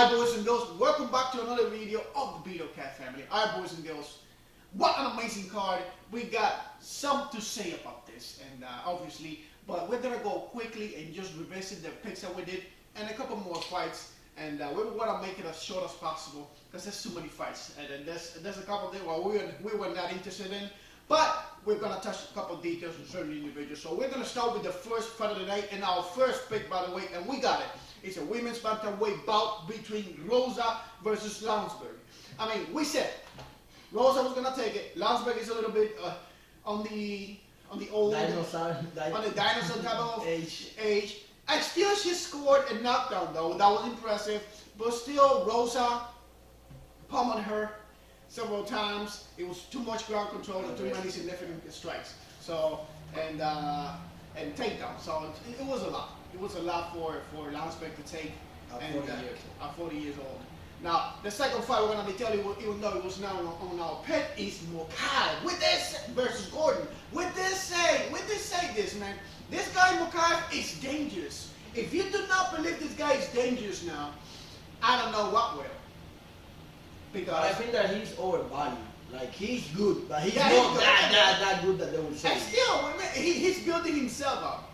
Alright, boys and girls, welcome back to another video of the Beetle Cat family. Alright, boys and girls, what an amazing card. We got some to say about this, and obviously, but we're gonna go quickly and just revisit the picks that we did and a couple more fights. And we want to make it as short as possible because there's too many fights, and then there's a couple there we were not interested in, but we're gonna touch a couple details on certain individuals. So we're gonna start with the first fight of the night, and our first pick, by the way, and we got it. It's a women's bantamweight bout between Rosa versus Landsberg. I mean, we said Rosa was gonna take it. Landsberg is a little bit on the old dinosaur type of age. And still, she scored a knockdown though. That was impressive. But still, Rosa pummeled her several times. It was too much ground control and too many significant strikes. So and takedown. So it was a lot. It was a lot for Landsberg to take at 40 years old. Now, the second fight we're going to be telling you, even though it was not on our pick, is MAKHACHEV. With this versus Gordon. With this say this, man. This guy MAKHACHEV is dangerous. If you do not believe this guy is dangerous now, I don't know what will. Because I think that he's overvalued. Like, he's good, but he's not that good that they would say. And still, he's building himself up.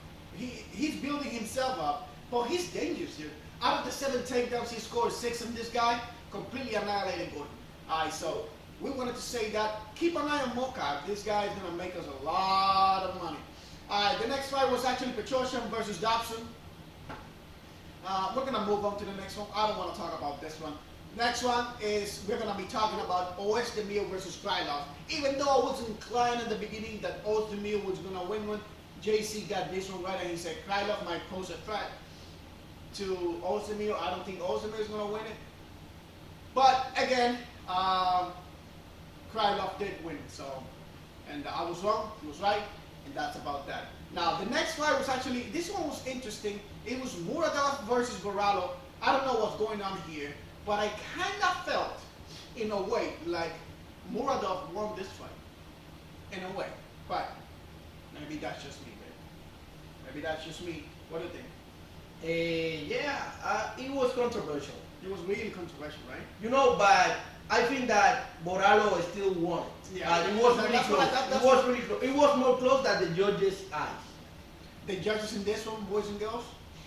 He's building himself up, but he's dangerous, dude. Out of the 7 takedowns, he scored 6 on this guy, completely annihilated Gordon. Alright, so we wanted to say that. Keep an eye on MAKHACHEV. This guy is going to make us a lot of money. Alright, the next fight was actually Petrosian versus Dobson. We're going to move on to the next one. I don't want to talk about this one. Next one is, we're going to be talking about OLIVEIRA versus Krylov. Even though I was inclined in the beginning that OLIVEIRA was going to win one, JC got this one right, and he said Krylov might pose a threat to OLIVEIRA. I don't think OLIVEIRA is going to win it. But again, Krylov did win it. So, and I was wrong, he was right, and that's about that. Now, the next fight was actually, this one was interesting. It was Muradov versus Borralho. I don't know what's going on here, but I kind of felt, in a way, like Muradov won this fight. In a way. But maybe that's just me, man. Maybe that's just me. What do you think? It was controversial. It was really controversial, right? You know, but I think that Borralho still won it. Yeah. It was really close. It was really close. It was more close than the judges' eyes. The judges in this one, boys and girls?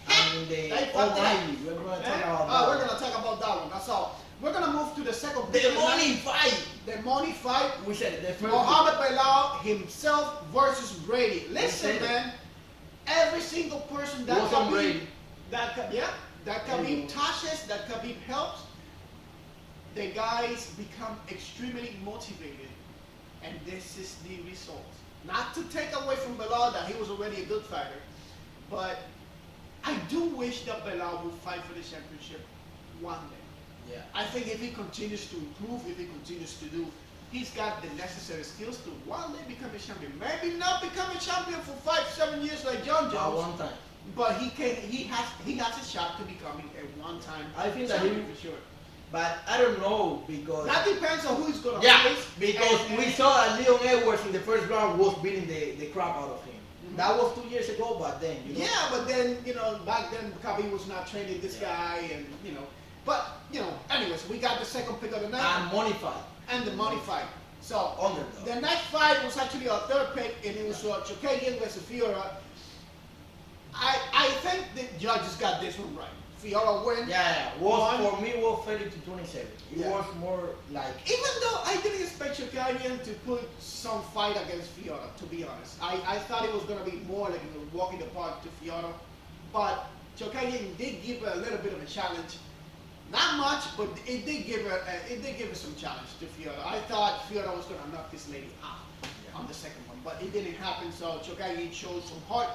And the Almighty. We're going to talk about that. We're going to talk about that one. That's all. We're going to move to the second pick. The money fight. The money fight. We said it. The first Muhammad Belal himself versus Brady. Listen, man. Every single person that Khabib, that Khabib touches, that Khabib helps, the guys become extremely motivated, and this is the result. Not to take away from Belal that he was already a good fighter, but I do wish that Belal would fight for the championship one day. Yeah. I think if he continues to improve, if he continues to do, he's got the necessary skills to one day become a champion. Maybe not become a champion for 5-7 years like John Jones. One time. But he has a shot to becoming a one-time champion for sure. But I don't know, because that depends on who he's gonna face. Because we saw that Leon Edwards in the first round was beating the crap out of him. That was 2 years ago, but then but then back then Khabib was not training this guy, and but anyways, we got the second pick of the night. And money fight. And the money fight. So Underdog. The next fight was actually our third pick, and it was Chookagian versus Fiora. I think the judges got this one right. Fiora win. For me, was 30-27. It was more like. Even though I didn't expect Chookagian to put some fight against Fiora, to be honest. I thought it was going to be more like a walk in the park to Fiora, but Chookagian did give her a little bit of a challenge. Not much, but it did give her some challenge to Fiora. I thought Fiora was going to knock this lady out on the second one, but it didn't happen. So Chookagian showed some heart.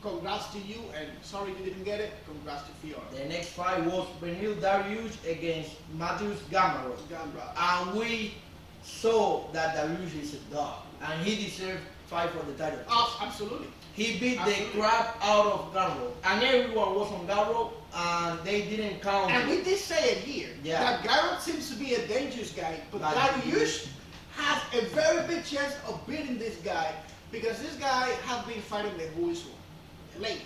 Congrats to you, and sorry you didn't get it. Congrats to Fiora. The next fight was Benil Dariush against Matthews Gamrot. And we saw that Dariush is a dog, and he deserved fight for the title. Absolutely. He beat the crap out of Gamrot, and everyone was on Gamrot, and they didn't count. And we did say it here that Gamrot seems to be a dangerous guy, but Dariush has a very big chance of beating this guy, because this guy has been fighting the who is who. Late.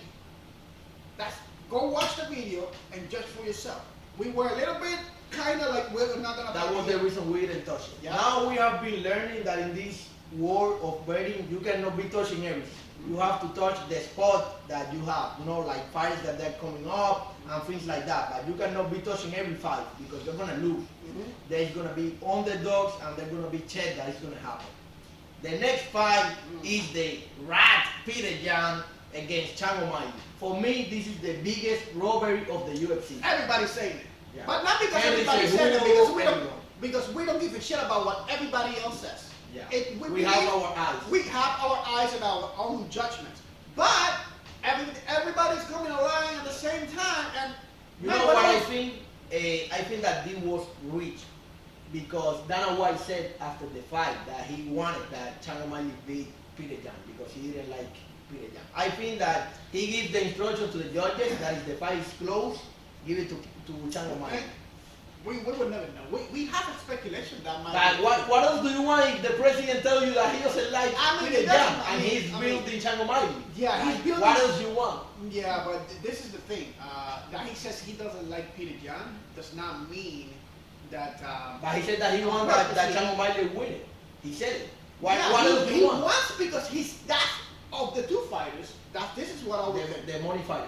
Go watch the video and judge for yourself. we were a little bit kind of like we're not gonna. That was the reason we didn't touch it. Yeah. Now we have been learning that in this world of betting, you cannot be touching everything. You have to touch the spot that you have, you know, like fights that they're coming up and things like that. But you cannot be touching every fight because you're gonna lose. There's gonna be underdogs and there's gonna be check that is gonna happen. The next fight is the Rat Peter Jan against Chango Miley. For me, this is the biggest robbery of the UFC. Everybody's saying it, Yeah. but not because Every everybody's say, saying it, "Who?" because we don't give a shit about what everybody else says. Yeah. We We have our eyes. We have our eyes and our own judgments. But everybody's coming along at the same time, and You know what I think? I think that this was rich because Dana White said after the fight that he wanted that Chango Miley beat Peter Jan because he didn't like Peter Jan. I think that he gives the instruction to the judges that if the fight is close, give it to Chango Miley. We would never know. We have a speculation that might. But what else do you want if the president tell you that he doesn't like Peter Jan and he's building Chango Miley? Yeah, he's building. What else you want? Yeah, but this is the thing. That he says he doesn't like Peter Jan does not mean that. But he said that he wants that Chango Miley win it. He said it. What else do you want? He wants because that of the two fighters. This is what I would say. The money fighter.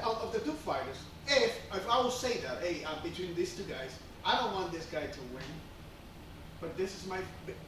Of the two fighters, if I would say that, hey, between these two guys, I don't want this guy to win. But this is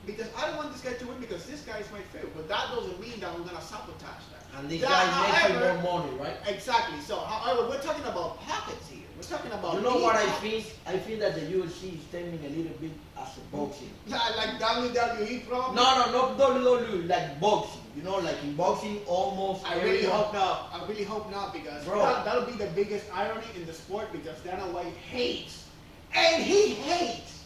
because I don't want this guy to win because this guy is my favorite. But that doesn't mean that I'm gonna sabotage that. And this guy making more money, right? Exactly. So, however, we're talking about pockets here. We're talking about. You know what I think? I think that the UFC is turning a little bit as a boxing. Like WWE, probably. No, not WWE. Like boxing. You know, like in boxing, almost. I really hope not. I really hope not because that'll be the biggest irony in the sport because Dana White hates, and he hates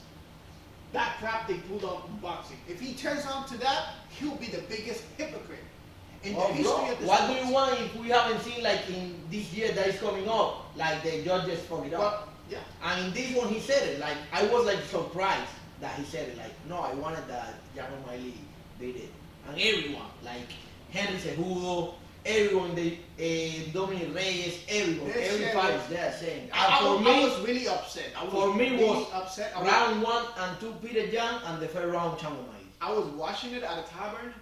that crap they put on boxing. If he turns on to that, he'll be the biggest hypocrite in the history of the what sport. do you want if we haven't seen like in this year that is coming up, like the judges fuck it up? Yeah. And in this one he said it. Like I was like surprised that he said it. Like no, I wanted that Chango Miley did it, and everyone like Henry Cejudo, everyone, Dominic Reyes, everyone, every fight is there saying. I was really upset. For me really was upset. round 1 and 2 Peter Jan and the third round Chango Miley. I was watching it at a tavern,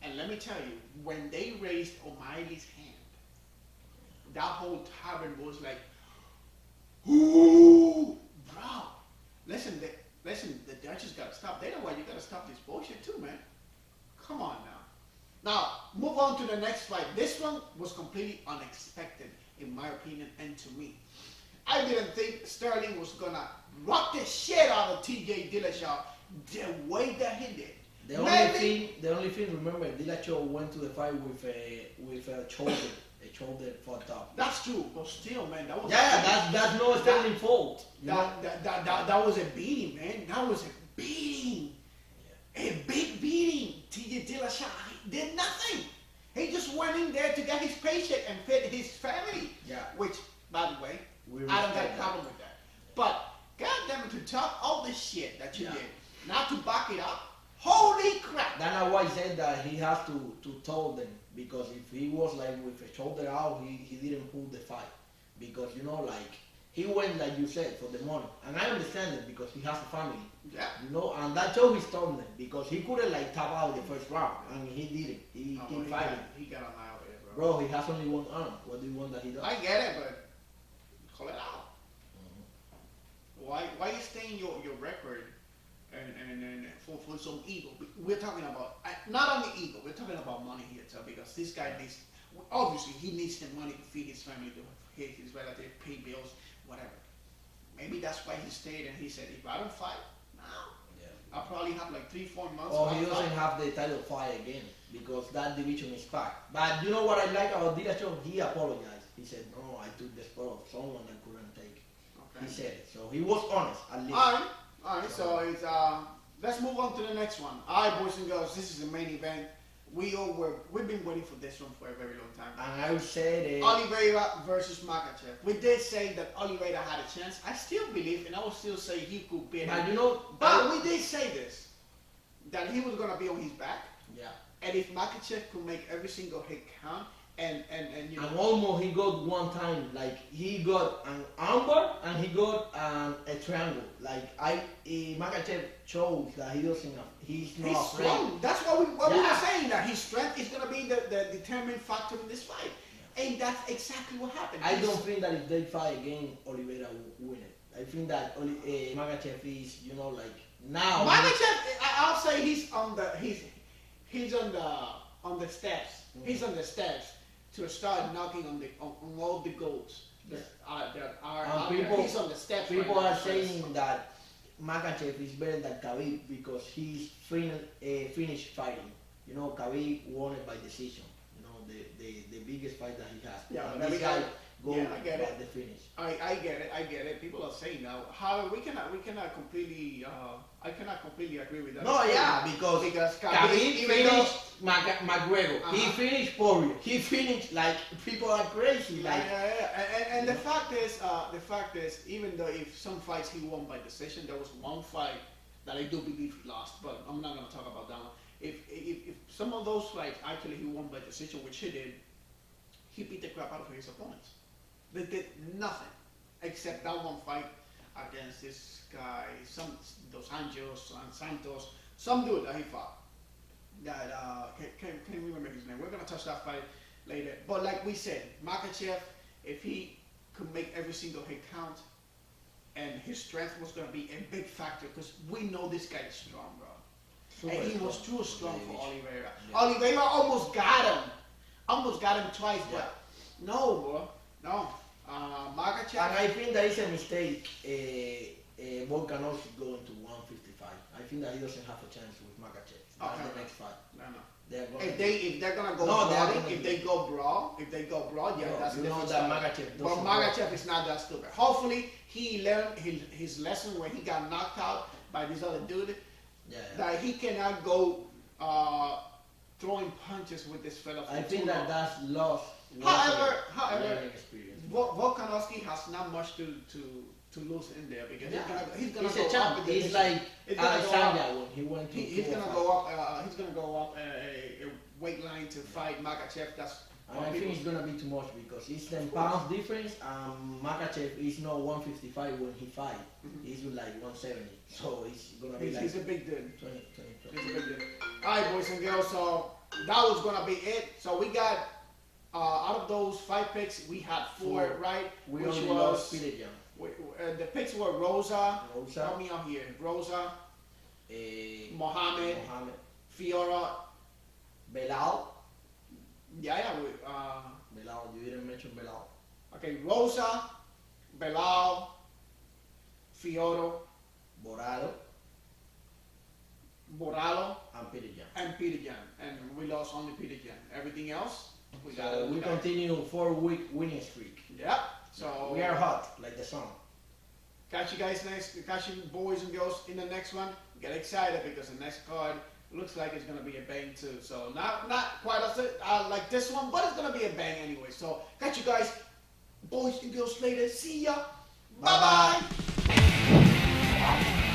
and let me tell you, when they raised O'Malley's hand, that whole tavern was like, ooh, bro. Listen, the judges gotta stop. They know why you gotta stop this bullshit too, man. Come on now. Now, move on to the next fight. This one was completely unexpected, in my opinion, and to me. I didn't think Sterling was gonna rock the shit out of TJ Dillashaw the way that he did. The only thing, remember, Dillashaw went to the fight with a shoulder fucked up. That's true, but still, man, that was that's no Sterling fault. That was a beating, man. That was a beating, a big beating. TJ Dillashaw did nothing. He just went in there to get his paycheck and fed his family. Yeah. Which, by the way, I don't have a problem with that. But goddamn it, to talk all this shit that you did, not to back it up. Holy crap! Dana White said that he has to tell them because if he was like with a shoulder out, he didn't pull the fight because you know like he went like you said for the money, and I understand it because he has a family. Yeah. You know, and that show he told them because he couldn't like tap out the first round, and he didn't. He kept fighting. He got annihilated, bro. He has only one arm. What do you want that he does? I get it, but call it out. Why you staying your record? And for some ego, we're talking about not only ego, we're talking about money here too. Because this guy needs, obviously, he needs the money to feed his family, to feed his relatives, pay bills, whatever. Maybe that's why he stayed and he said, if I don't fight now, I'll probably have like 3-4 months. Oh, he doesn't have the title fight again because that division is packed. But you know what I like about Dillashaw? He apologized. He said, no, I took the spot of someone I couldn't take. Okay. He said it, so he was honest at least. All right, so it's, let's move on to the next one. All right, boys and girls, this is the main event. We've been waiting for this one for a very long time. And I said Oliveira versus Makhachev. We did say that Oliveira had a chance. I still believe, and I will still say he could beat him. But we did say this, that he was going to be on his back. Yeah. And if Makhachev could make every single hit count, and you know. And almost he got one time, like he got an armbar and he got a triangle. Like Makhachev shows that he doesn't, he's not He's afraid. strong. That's what we were Yeah. saying, that his strength is gonna be the determining factor in this fight, and that's exactly what happened. I don't think that if they fight again, Oliveira will win it. I think that Makhachev is, you know, like now. Makhachev, I'll say he's on the steps. Mhm. He's on the steps to start knocking on all the goals that are out there. people- He's on the steps. People right now. are saying that Makhachev is better than Khabib because he's finished fighting. You know, Khabib won it by decision. You know, the biggest fight that he has. Yeah, and but this every guy guy- goes yeah, I get by it. the finish. I get it. People are saying now. However, we cannot completely. I cannot completely agree with that. No, yeah, because Khabib, Khabib even though. finished McGregor. He Uh-huh. finished Poirier. He finished, like, people are crazy. Like, Yeah. And the fact is, even though if some fights he won by decision, there was one fight that I do believe he lost, but I'm not gonna talk about that one. If some of those fights actually he won by decision, which he did, he beat the crap out of his opponents. They did nothing except that one fight against this guy, some Dos Anjos and Santos, some dude that he fought. That can't remember his name. We're gonna touch that fight later. But like we said, Makhachev, if he could make every single hit count, and his strength was gonna be a big factor, because we know this guy is strong, bro. And he was too strong for Oliveira. Yeah. Oliveira almost got him twice, Yeah. but no, bro, no. Makhachev. And I think that is a mistake. Volkanovski going to 155. I think that he doesn't have a chance with Makhachev. That's Okay. the next fight. No. They're going If they're gonna go No, they're broad, gonna if be- they go broad, yeah, No, that's you a know different that story. Makhachev But doesn't Makhachev is not that stupid. Hopefully, he learned his lesson when he got knocked out by this other dude. Yeah. That he cannot go throwing punches with this fella. For I too think long. that's lost. However, learning experience. Volkanovski has not much to lose in there, because he's gonna He's go a up champ. in the He's division. like He's gonna go Alexander up. when he went to. He's gonna 205. go up. He's gonna go up a weight line to fight Makhachev. That's And I think it's gonna be too much because it's 10 pounds difference. Makhachev is not 155 when he fight. Mhm. He's with like 170. So it's gonna be he's like a big dude. 20. He's a big dude. All right, boys and girls. So that was gonna be it. So we got out of those 5 picks, we had 4 4. right, We which only was lost Peter Young. the picks were Rosa. Help Rosa, me out here. Rosa, Mohamed, Mohammed, Fiora. Belal. Yeah. Belal, you didn't mention Belal. Okay, Rosa, Belal, Fioro, Borado Boralo, and Peter Young. and Peter Jan. And we lost only Peter Jan. Everything else, we got So we continue 4-week winning streak. Yeah. So We are hot like the sun. catch you boys and girls in the next one. Get excited because the next card looks like it's gonna be a bang too. So not quite like this one, but it's gonna be a bang anyway. So catch you guys, boys and girls later. See ya. Bye bye.